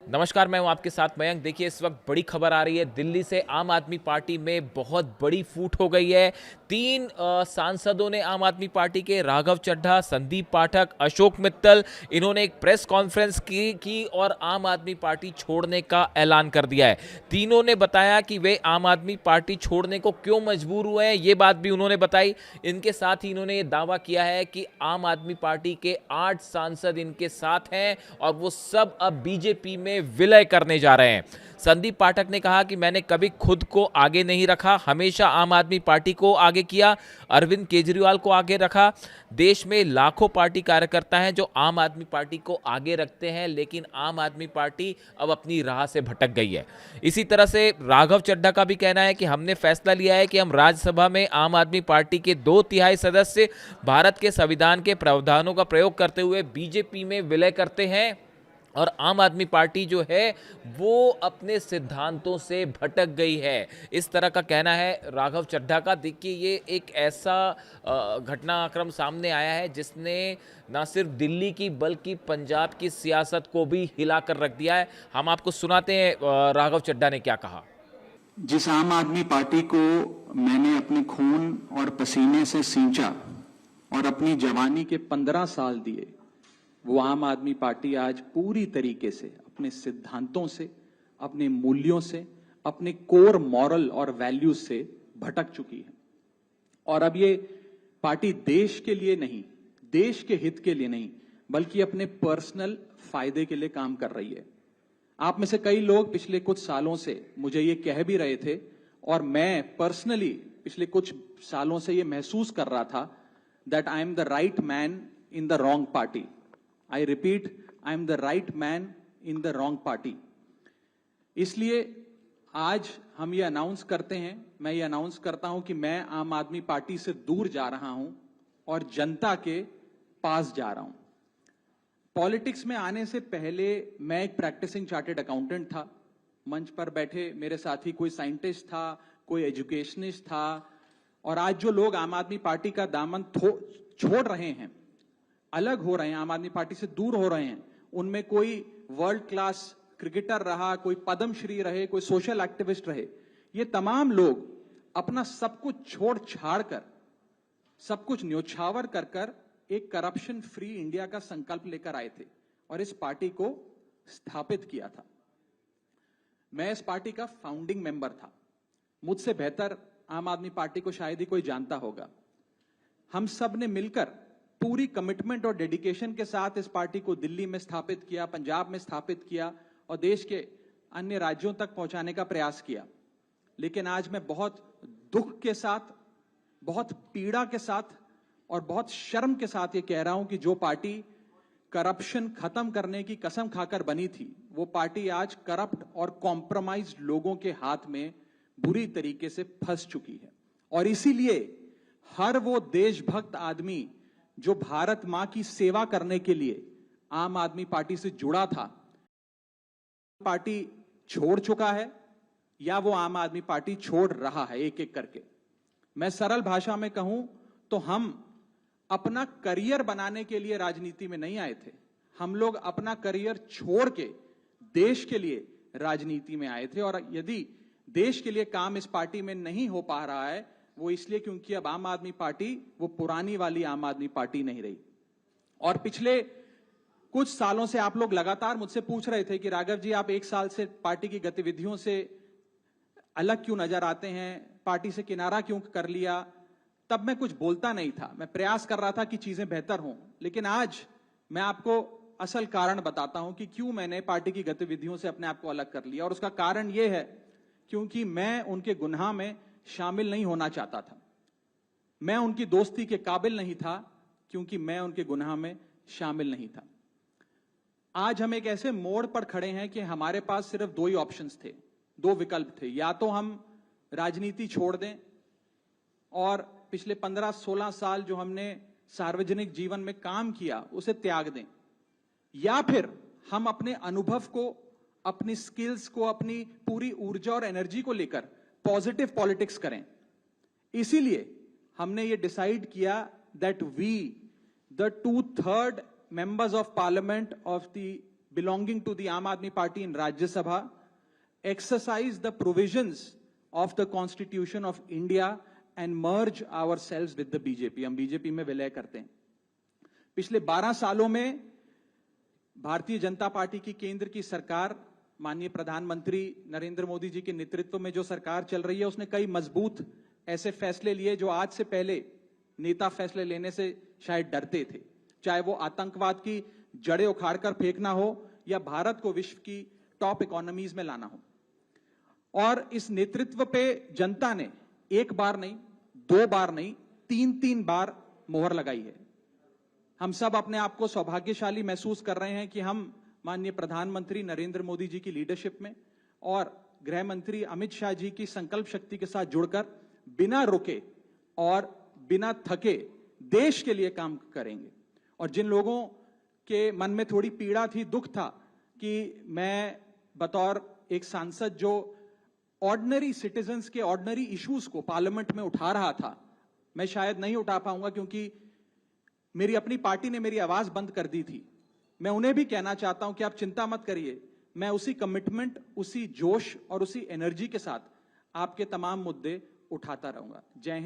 नमस्कार, मैं हूं आपके साथ मयंक। देखिए, इस वक्त बड़ी खबर आ रही है दिल्ली से। आम आदमी पार्टी में बहुत बड़ी फूट हो गई है। तीन सांसदों ने आम आदमी पार्टी के, राघव चड्ढा, संदीप पाठक, अशोक मित्तल, इन्होंने एक प्रेस कॉन्फ्रेंस की और आम आदमी पार्टी छोड़ने का ऐलान कर दिया है। तीनों ने बताया कि वे आम आदमी पार्टी छोड़ने को क्यों मजबूर हुए हैं, ये बात भी उन्होंने बताई। इनके साथ ही इन्होंने ये दावा किया है कि आम आदमी पार्टी के 8 सांसद इनके साथ हैं और वो सब अब बीजेपी में विलय करने जा रहे हैं। संदीप पाठक ने कहा कि मैंने कभी खुद को आगे नहीं रखा, हमेशा आम आदमी पार्टी को आगे किया, अरविंद केजरीवाल को आगे रखा। देश में लाखों पार्टी कार्यकर्ता हैं जो आम आदमी पार्टी को आगे रखते हैं, लेकिन आम आदमी पार्टी अब अपनी राह से भटक गई है। इसी तरह से राघव चड्ढा का भी कहना है कि हमने फैसला लिया है कि हम राज्यसभा में आम आदमी पार्टी के 2/3 सदस्य भारत के संविधान के प्रावधानों का प्रयोग करते हुए बीजेपी में विलय करते हैं और आम आदमी पार्टी जो है वो अपने सिद्धांतों से भटक गई है। इस तरह का कहना है राघव चड्ढा का। देखिए, ये एक ऐसा घटनाक्रम सामने आया है जिसने ना सिर्फ दिल्ली की बल्कि पंजाब की सियासत को भी हिलाकर रख दिया है। हम आपको सुनाते हैं राघव चड्ढा ने क्या कहा। जिस आम आदमी पार्टी को मैंने अपने खून और पसीने से सींचा और अपनी जवानी के 15 साल दिए, वो आम आदमी पार्टी आज पूरी तरीके से अपने सिद्धांतों से, अपने मूल्यों से, अपने कोर मॉरल और वैल्यूज से भटक चुकी है। और अब ये पार्टी देश के लिए नहीं, देश के हित के लिए नहीं, बल्कि अपने पर्सनल फायदे के लिए काम कर रही है। आप में से कई लोग पिछले कुछ सालों से मुझे ये कह भी रहे थे और मैं पर्सनली पिछले कुछ सालों से ये महसूस कर रहा था that I am the right man in the wrong party. I repeat, I am the right man in the wrong party. इसलिए आज हम ये अनाउंस करते हैं, मैं ये अनाउंस करता हूं कि मैं आम आदमी पार्टी से दूर जा रहा हूं और जनता के पास जा रहा हूं। पॉलिटिक्स में आने से पहले मैं एक प्रैक्टिसिंग चार्टर्ड अकाउंटेंट था। मंच पर बैठे मेरे साथी कोई साइंटिस्ट था, कोई एजुकेशनिस्ट था, और आज जो लोग आम आदमी पार्टी का दामन छोड़ रहे हैं, अलग हो रहे हैं, आम आदमी पार्टी से दूर हो रहे हैं, उनमें कोई वर्ल्ड क्लास क्रिकेटर रहा, कोई पद्मश्री रहे, कोई सोशल एक्टिविस्ट रहे। ये तमाम लोग अपना सब कुछ छोड़ छाड़ कर, सब कुछ न्योछावर कर कर एक करप्शन फ्री इंडिया का संकल्प लेकर आए थे और इस पार्टी को स्थापित किया था। मैं इस पार्टी का फाउंडिंग मेंबर था। मुझसे बेहतर आम आदमी पार्टी को शायद ही कोई जानता होगा। हम सब ने मिलकर पूरी कमिटमेंट और डेडिकेशन के साथ इस पार्टी को दिल्ली में स्थापित किया, पंजाब में स्थापित किया और देश के अन्य राज्यों तक पहुंचाने का प्रयास किया। लेकिन आज मैं बहुत दुख के साथ, बहुत पीड़ा के साथ और बहुत शर्म के साथ ये कह रहा हूं कि जो पार्टी करप्शन खत्म करने की कसम खाकर बनी थी, वो पार्टी आज करप्ट और कॉम्प्रोमाइज्ड लोगों के हाथ में बुरी तरीके से फंस चुकी है। और इसीलिए हर वो देशभक्त आदमी जो भारत मां की सेवा करने के लिए आम आदमी पार्टी से जुड़ा था, पार्टी छोड़ चुका है या वो आम आदमी पार्टी छोड़ रहा है एक एक करके। मैं सरल भाषा में कहूं तो हम अपना करियर बनाने के लिए राजनीति में नहीं आए थे। हम लोग अपना करियर छोड़ के देश के लिए राजनीति में आए थे। और यदि देश के लिए काम इस पार्टी में नहीं हो पा रहा है, वो इसलिए क्योंकि अब आम आदमी पार्टी वो पुरानी वाली आम आदमी पार्टी नहीं रही। और पिछले कुछ सालों से आप लोग लगातार मुझसे पूछ रहे थे कि राघव जी, आप 1 साल से पार्टी की गतिविधियों से अलग क्यों नजर आते हैं, पार्टी से किनारा क्यों कर लिया। तब मैं कुछ बोलता नहीं था, मैं प्रयास कर रहा था कि चीजें बेहतर हों। लेकिन आज मैं आपको असल कारण बताता हूं कि क्यों मैंने पार्टी की गतिविधियों से अपने आप को अलग कर लिया। और उसका कारण यह है क्योंकि मैं उनके गुनाह में शामिल नहीं होना चाहता था। मैं उनकी दोस्ती के काबिल नहीं था क्योंकि मैं उनके गुनाह में शामिल नहीं था। आज हम एक ऐसे मोड़ पर खड़े हैं कि हमारे पास सिर्फ 2 ही ऑप्शंस थे, 2 विकल्प थे। या तो हम राजनीति छोड़ दें और पिछले 15-16 साल जो हमने सार्वजनिक जीवन में काम किया उसे त्याग दें, या फिर हम अपने अनुभव को, अपनी स्किल्स को, अपनी पूरी ऊर्जा और एनर्जी को लेकर पॉजिटिव पॉलिटिक्स करें। इसीलिए हमने ये डिसाइड किया that we, the 2/3 members of parliament of the belonging to the Aam Aadmi Party in Rajya Sabha exercise the provisions of the Constitution of India and merge ourselves with the BJP. हम BJP में विलय करते हैं। पिछले 12 सालों में Bharatiya Janata party की केंद्र की सरकार, माननीय प्रधानमंत्री नरेंद्र मोदी जी के नेतृत्व में जो सरकार चल रही है, उसने कई मजबूत ऐसे फैसले लिए जो आज से पहले नेता फैसले लेने से शायद डरते थे। चाहे वो आतंकवाद की जड़ें उखाड़कर फेंकना हो या भारत को विश्व की टॉप इकोनॉमीज में लाना हो। और इस नेतृत्व पे जनता ने एक बार नहीं, 2 बार नहीं, 3 बार मोहर लगाई है। हम सब अपने आप को सौभाग्यशाली महसूस कर रहे हैं कि हम माननीय प्रधानमंत्री नरेंद्र मोदी जी की लीडरशिप में और गृह मंत्री अमित शाह जी की संकल्प शक्ति के साथ जुड़कर बिना रुके और बिना थके देश के लिए काम करेंगे। और जिन लोगों के मन में थोड़ी पीड़ा थी, दुख था कि मैं बतौर एक सांसद जो ऑर्डिनरी सिटीजन्स के ऑर्डिनरी इश्यूज को पार्लियामेंट में उठा रहा था, मैं शायद नहीं उठा पाऊंगा क्योंकि मेरी अपनी पार्टी ने मेरी आवाज बंद कर दी थी। मैं उन्हें भी कहना चाहता हूं कि आप चिंता मत करिए, मैं उसी कमिटमेंट, उसी जोश और उसी एनर्जी के साथ आपके तमाम मुद्दे उठाता रहूंगा। जय हिंद।